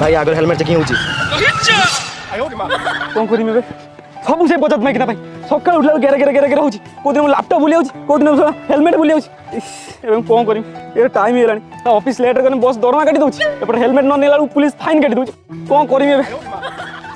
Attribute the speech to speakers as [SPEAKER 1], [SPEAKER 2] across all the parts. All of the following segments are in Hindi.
[SPEAKER 1] भाई आगे हेलमेट चेकिंग होची
[SPEAKER 2] कौन करिमे बे सब से बचत माइक ना भाई सकाळ उठला गेरे गेरे गेरे गेरे होची को दिन लैपटॉप भूली होची को दिन हेलमेट भूली होची एवं कौन करिम ए टाइम हे लानी ऑफिस लेट करने बस दरमा काटी दोची एपर हेलमेट न नेला पुलिस फाइन काटी दोची कौन करिमे बे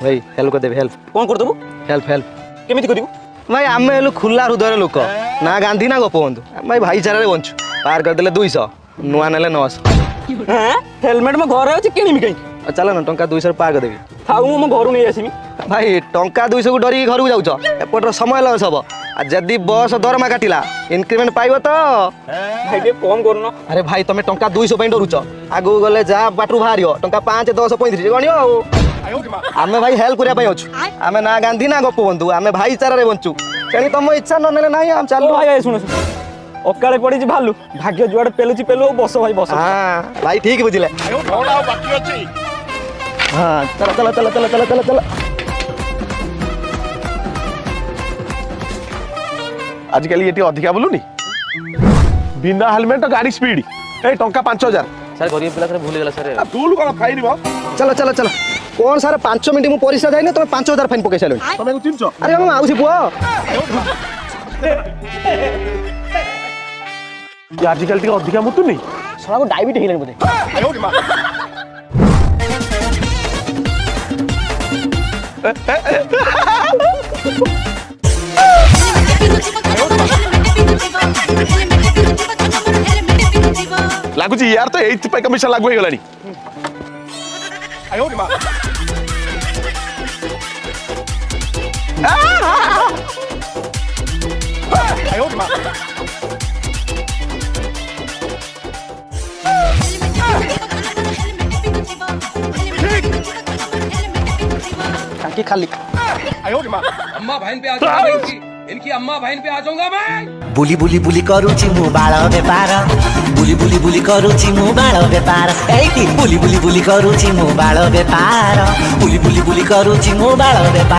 [SPEAKER 1] भाई हेल्प कर देबे हेल्प
[SPEAKER 2] कौन कर देबो
[SPEAKER 1] हेल्प हेल्प
[SPEAKER 2] केमिति करिवो
[SPEAKER 1] भाई आमे हेलु खुला हृदय लोक ना गांधी ना गोपबंधु भाई भाईचारा रे बंचु पार कर देले 200 नुआ नेले 900
[SPEAKER 2] हैं हेलमेट में घर अछि किनिमी कहीं
[SPEAKER 1] चल ना टंका 200 पार कर देबी
[SPEAKER 2] थाउ मो घर नहीं आसीमी
[SPEAKER 1] भाई टंका 200 को डरी घर को जाउछ एपटर समय लस हबो आ जदी बस दरमा काटिला इंक्रीमेंट पाइबो तो
[SPEAKER 2] भाई के कम करनो
[SPEAKER 1] अरे भाई तमे टंका 200 पे डरुछ आगु गले जा बाटरू भारियो टंका 5 10 35 गणियो आमे भाई हेल्प करिया पई अछु आमे ना गांधी ना गोपबंधु आमे भाईचारा रे बंचु तेणी तम इच्छा न नेले नाही हम चालू
[SPEAKER 2] भाई सुनो अकाले पड़ी भालू भाग्य जुआड़े पेलुची पेलु बस भाई बस
[SPEAKER 1] हां भाई ठीक बुझिले
[SPEAKER 3] बाकी अछि
[SPEAKER 1] हां चल चल चल चल चल चल चल
[SPEAKER 3] आजकल ये अधिका बोलूनी बिना हेलमेट गाड़ी स्पीड ए टंका 5000
[SPEAKER 1] सर गरीब पिला करे भूल गेला सर
[SPEAKER 3] भूल कोन फाइन बा
[SPEAKER 1] चल चल चल कौन सारे 5 मिनिट मु परिसा जाइने तुम 5000 फाइन पकै सालो
[SPEAKER 3] तमे को चिन्ह
[SPEAKER 1] अरे हम आउसी पुआ
[SPEAKER 3] ये आजकल टी अधिका मुतु नहीं
[SPEAKER 1] साला को डायबिटीज हेलन बोले
[SPEAKER 3] लागुची यार तो 8 पे कमीशन लागू हे गलानी
[SPEAKER 1] टाकी खाली
[SPEAKER 4] अम्मा बहन पे आ जाऊंगा इनकी अम्मा बहन पे आ जाऊंगा मैं
[SPEAKER 5] बुली बुली बुली करूची मु बाळ बेपार बुली बुली बुली करूची मु बाळ बेपार एटी बुली बुली बुली करूची मु बाळ बेपार बुली बुली बुली करूची मु बाळ बेपार।